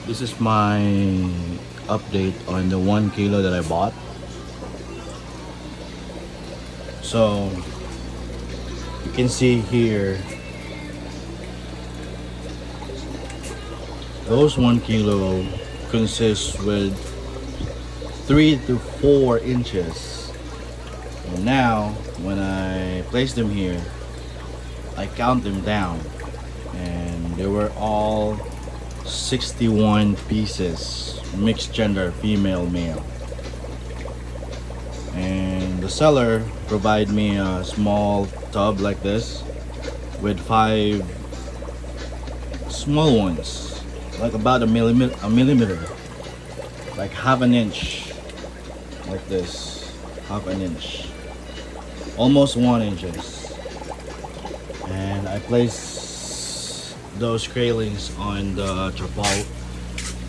This is my update on the 1 kilo that I bought. So you can see here, those 1 kilo consists with 3 to 4 inches. And now when I place them here, I count them down, and they were all 61 pieces, mixed gender, female, male. And the seller provide me a small tub like this with 5 small ones, like about a millimeter, like half an inch, like this, half an inch, almost 1 inches. And I place those craylings on the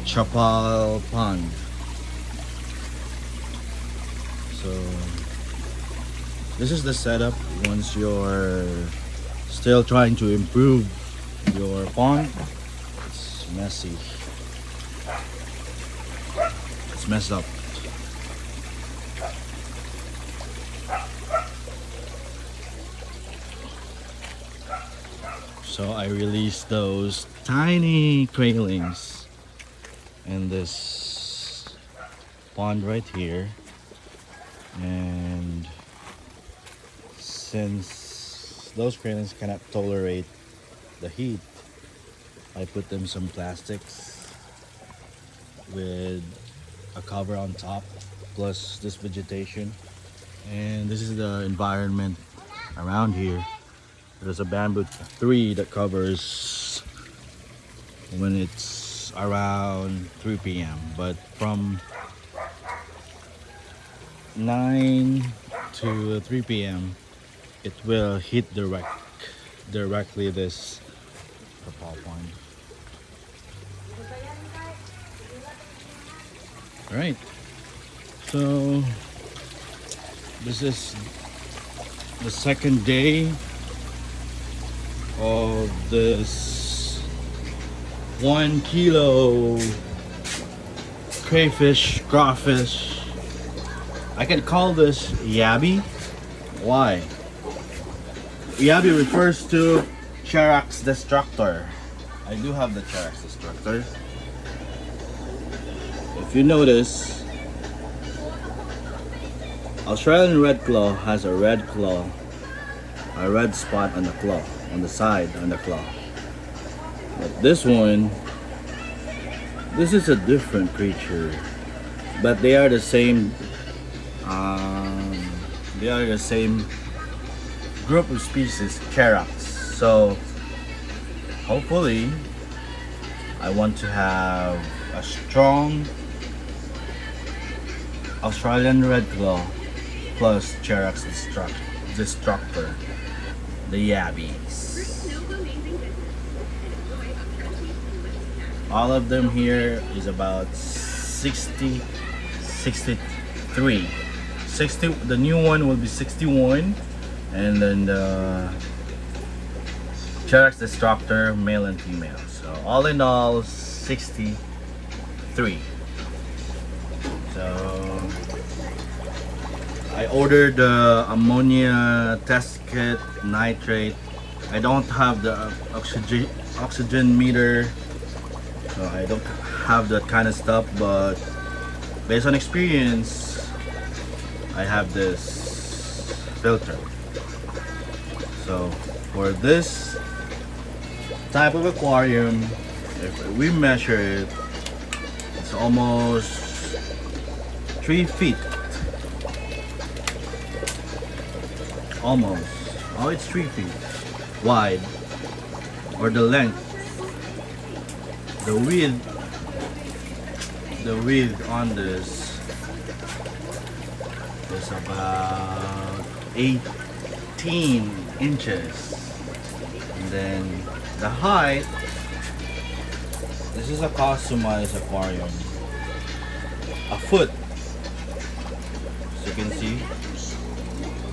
chapal pond. So this is the setup once you're still trying to improve your pond. It's messy. It's messed up. So I released those tiny craylings in this pond right here. And since those craylings cannot tolerate the heat, I put them some plastics with a cover on top, plus this vegetation. And this is the environment around here. There's a bamboo tree that covers when it's around 3 p.m. But from 9 to 3 p.m. it will hit directly this purple pond. Alright, so this is the second day of this 1 kilo crayfish, crawfish. I can call this yabi. Why? Yabi refers to Charax destructor. I do have the Charax destructor. If you notice, Australian red claw has a red claw, a red spot on the claw, on the side on the claw. But this one, this is a different creature, but they are the same. They are the same group of species, Charax. So hopefully, I want to have a strong Australian red claw plus Charax destructor, the yabbies. All of them here is about 63. 60, the new one will be 61, and then the Charax destructor, male and female. So all in all, 63. So I ordered the ammonia test kit, nitrate. I don't have the oxygen meter, so I don't have that kind of stuff, but based on experience, I have this filter. So for this type of aquarium, if we measure it, it's almost 3 feet. Almost. Oh, it's 3 feet wide, or the length. The width on this is about 18 inches. And then the height, this is a customized aquarium, a foot. As you can see,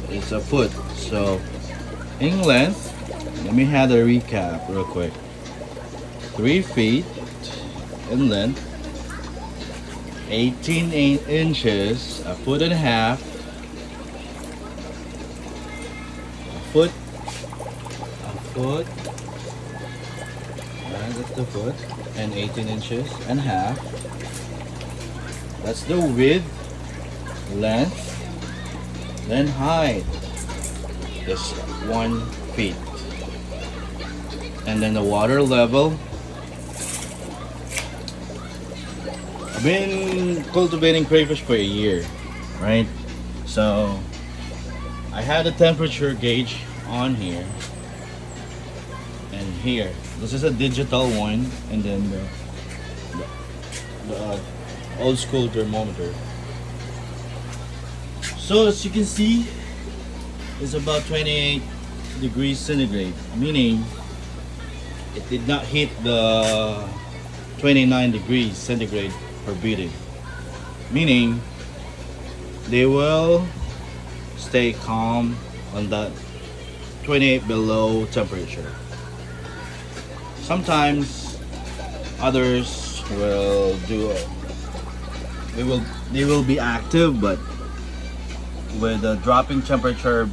it's a foot. So in length, let me have a recap real quick. 3 feet in length, 18 inches, a foot and a half, foot, that's the foot, and 18 inches and a half. That's the width, length, then height is 1 feet. And then the water level. I've been cultivating crayfish for a year, right? So I had a temperature gauge on here and here. This is a digital one, and then the old school thermometer. So as you can see, it's about 28 degrees centigrade, meaning it did not hit the 29 degrees centigrade per beating, meaning they will stay calm on that 28 below temperature. Sometimes others will do they will be active, but with the dropping temperature,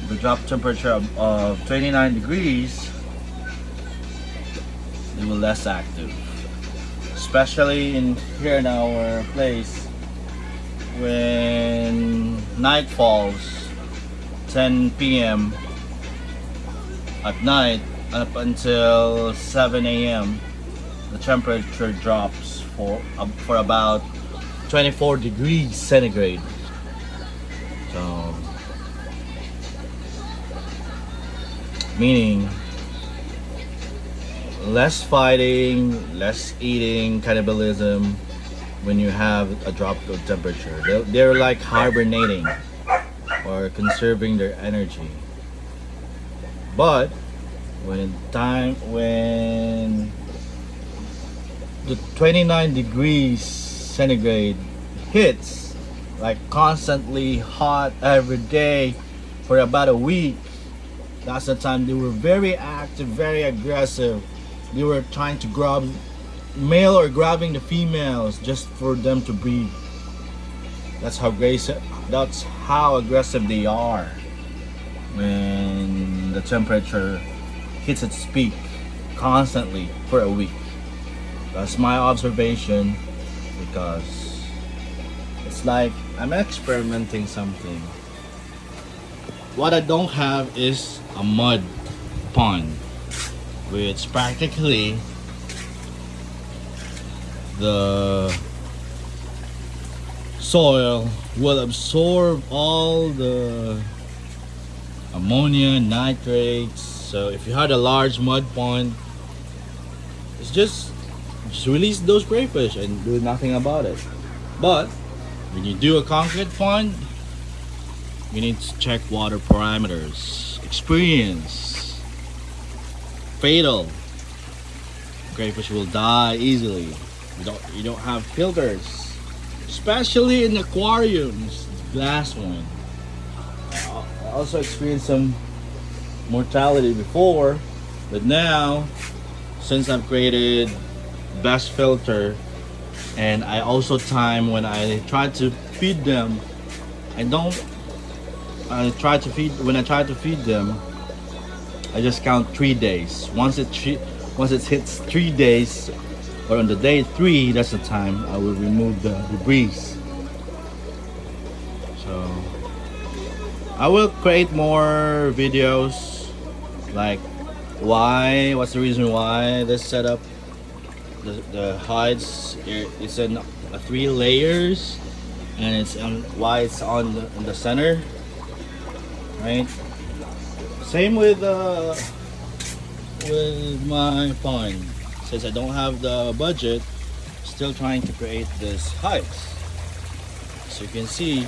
the drop temperature of 29 degrees, they will less active, especially in here in our place when night falls, 10 p.m. at night up until 7 a.m. the temperature drops for about 24 degrees centigrade. So meaning less fighting, less eating, cannibalism when you have a drop of temperature. They're like hibernating or conserving their energy. But when the 29 degrees centigrade hits, like constantly hot every day for about a week, that's the time they were very active, very aggressive. They were trying to grab male or grabbing the females just for them to breed. That's how aggressive they are when the temperature hits its peak constantly for a week. That's my observation, because it's like I'm experimenting something. What I don't have is a mud pond, which practically the soil will absorb all the ammonia, nitrates. So if you had a large mud pond, it's just release those crayfish and do nothing about it. But when you do a concrete pond, you need to check water parameters. Experience fatal. Crayfish will die easily. You don't have filters, especially in aquariums, glass one. I also experienced some mortality before, but now since I've created best filter, and I also time when I try to feed them, when I try to feed them, I just count 3 days. Once it hits 3 days, or on the day 3, that's the time I will remove the debris. So I will create more videos, like what's the reason why this setup, the hides, it's in 3 layers, and it's why it's on the center, right? Same with my pond. Since I don't have the budget, still trying to create this hides. So you can see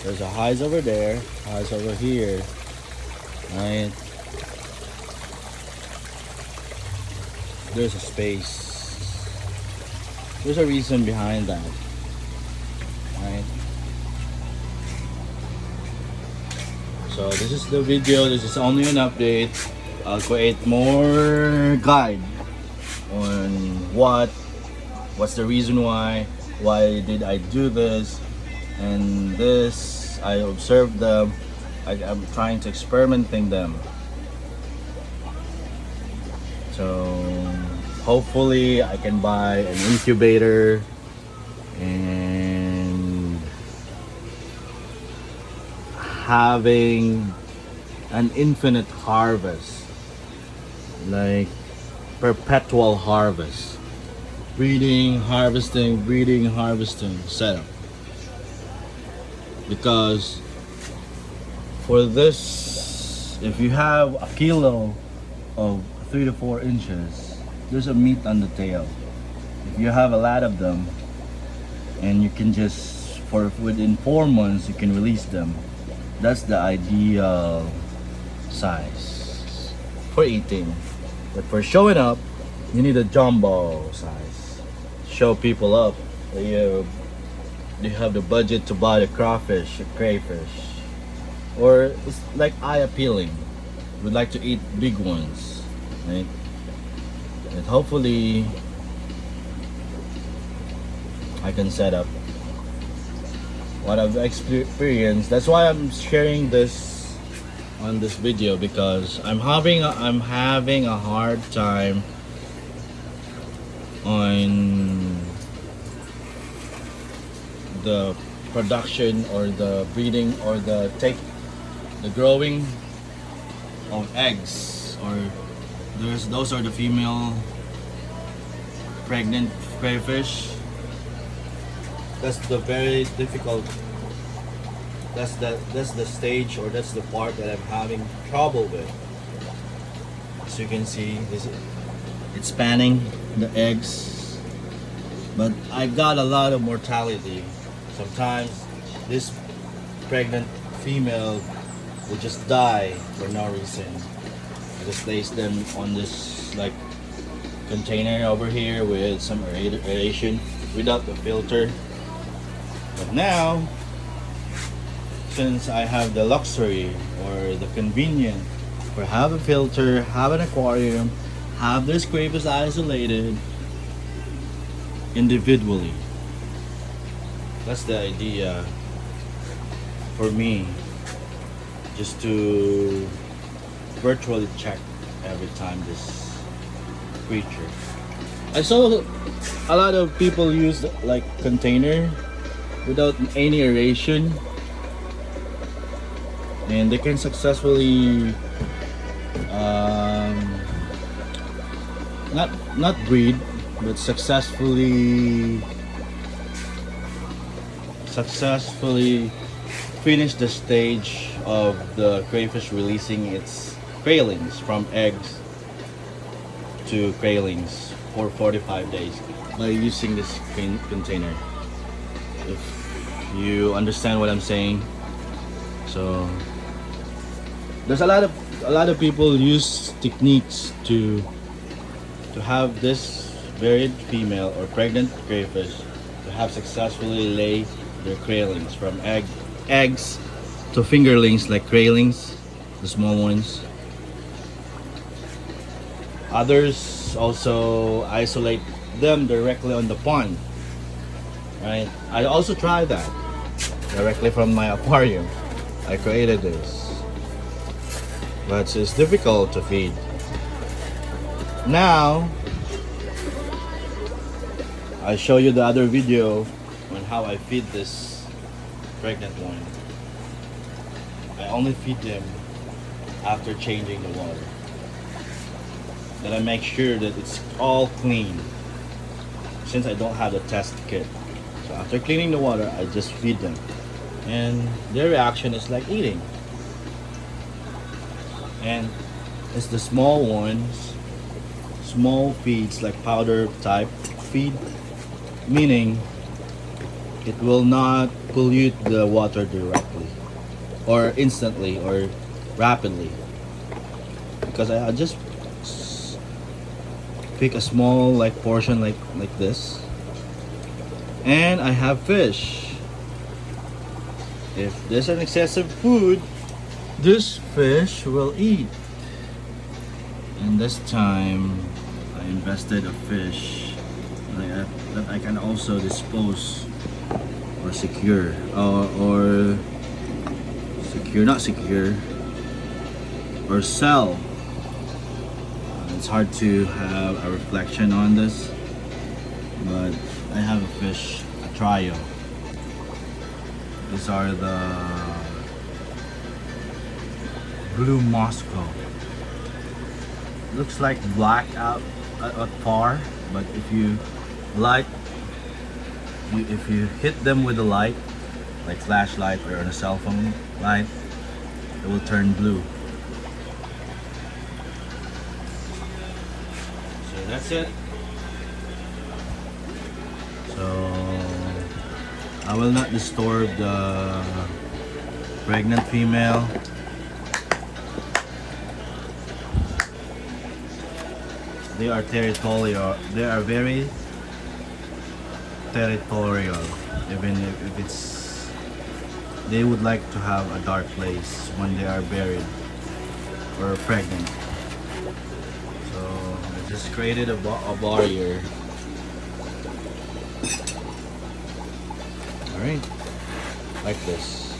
there's a hides over there, hides over here, right? There's a space. There's a reason behind that, right? So this is the video. This is only an update. I'll create more guide on what's the reason why did I do this, and this I observed them. I'm trying to experimenting them. So hopefully I can buy an incubator and having an infinite harvest, like perpetual harvest, breeding, harvesting setup. Because for this, if you have a kilo of 3 to 4 inches, there's a meat on the tail. If you have a lot of them, and you can just within 4 months you can release them, that's the ideal size for eating. But for showing up, you need a jumbo size. Show people up that you have the budget to buy the crawfish, the crayfish, or it's like eye appealing. Would like to eat big ones, right? And hopefully I can set up what I've experienced. That's why I'm sharing this on this video, because I'm having a hard time on the production or the breeding or the growing of eggs, or those are the female pregnant crayfish. That's the very difficult. That's the stage, or that's the part that I'm having trouble with. As you can see, it's spanning the eggs, but I got a lot of mortality. Sometimes this pregnant female will just die for no reason. I just place them on this like container over here with some aeration without the filter. But now, since I have the luxury or the convenience for have a filter, have an aquarium, have this crayfish isolated individually. That's the idea for me, just to virtually check every time this creature. I saw a lot of people use like container without any aeration, and they can successfully not breed, but successfully finish the stage of the crayfish releasing its craylings from eggs to craylings for 45 days by using this container. If you understand what I'm saying. So there's a lot of people use techniques to have this varied female or pregnant crayfish to have successfully lay their craylings from eggs to fingerlings, like craylings, the small ones. Others also isolate them directly on the pond, right? I also tried that directly from my aquarium. I created this, but it's difficult to feed. Now I show you the other video on how I feed this pregnant one. I only feed them after changing the water. Then I make sure that it's all clean, since I don't have the test kit. So after cleaning the water, I just feed them, and their reaction is like eating. And it's the small ones, small feeds, like powder type feed, meaning it will not pollute the water directly or instantly or rapidly, because I just pick a small like portion like this, and I have fish. If there's an excessive food, this fish will eat. And this time I invested a fish that I can also dispose or secure, or secure, not secure, or sell. It's hard to have a reflection on this, but I have a fish, a trio. These are the blue Moscow. Looks like black out at far, but if you light, if you hit them with a light, like flashlight or on a cell phone light, it will turn blue. So that's it. So I will not disturb the pregnant female. They are territorial. They are very territorial. Even if it's, they would like to have a dark place when they are buried or pregnant. So I just created a barrier. Alright, like this.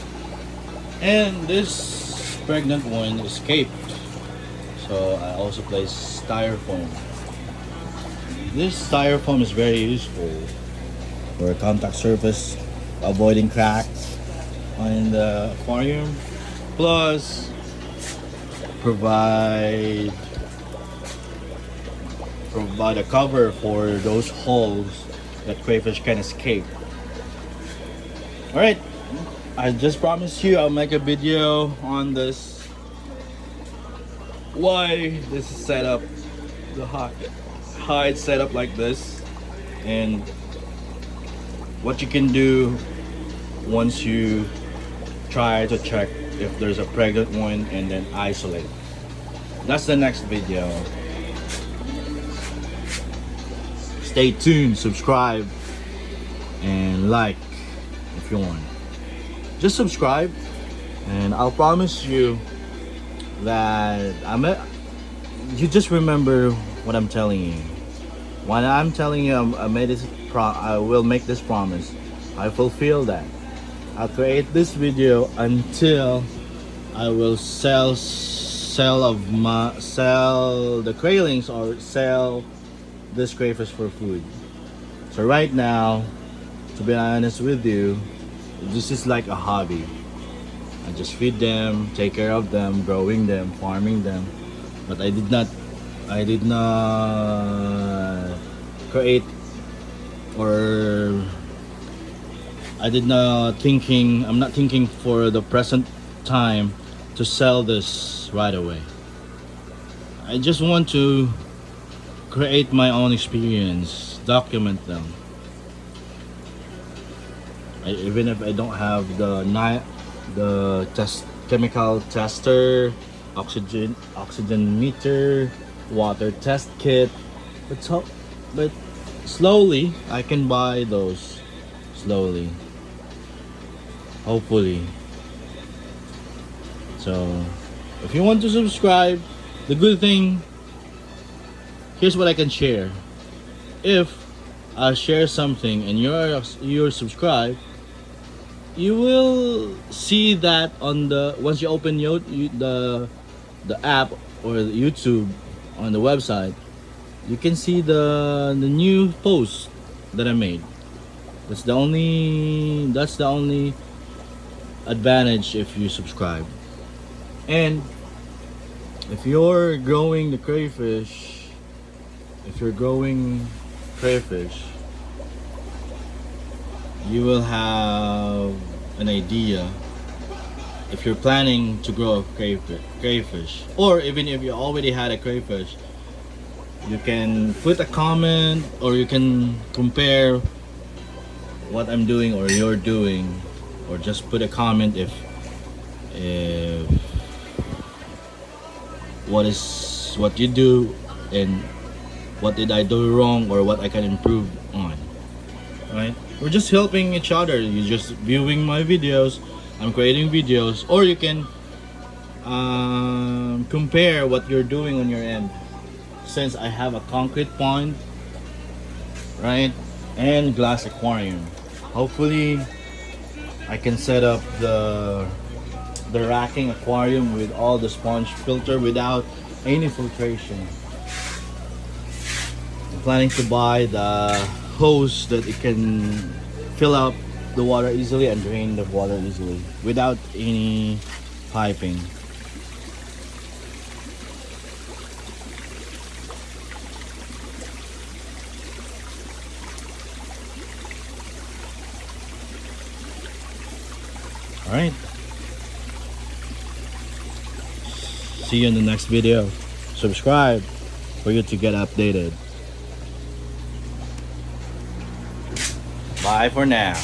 And this pregnant one escaped. So I also placed styrofoam. This styrofoam is very useful for a contact surface, avoiding cracks on the aquarium. Plus, provide a cover for those holes that crayfish can escape. Alright, I just promised you I'll make a video on this. Why this is set up, the hide set up like this, and what you can do once you try to check if there's a pregnant one and then isolate. That's the next video. Stay tuned, subscribe, and like if you want. Just subscribe, and I'll promise you that you just remember what I'm telling you. When I'm telling you I will make this promise, I fulfill that. I'll create this video until I will sell the craylings or sell this crayfish for food. So right now, to be honest with you, this is like a hobby. I just feed them, take care of them, growing them, farming them. But I did not create, or I'm not thinking for the present time to sell this right away. I just want to create my own experience, document them. Even if I don't have the chemical tester, oxygen meter, water test kit, but slowly I can buy those slowly, hopefully. So if you want to subscribe, the good thing, here's what I can share. If I share something and you're subscribed, you will see that on the, once you open the app or the YouTube on the website, you can see the new post that I made. That's the only advantage if you subscribe. And if you're growing the crayfish, you will have an idea if you're planning to grow a crayfish, or even if you already had a crayfish. You can put a comment, or you can compare what I'm doing or you're doing, or just put a comment if what you do and what did I do wrong or what I can improve on. Right? We're just helping each other. You're just viewing my videos, I'm creating videos, or you can compare what you're doing on your end. since I have a concrete pond, right, and glass aquarium. Hopefully I can set up the racking aquarium with all the sponge filter without any filtration. I'm planning to buy the hose that it can fill up the water easily and drain the water easily without any piping. All right. See you in the next video. Subscribe for you to get updated. Bye for now.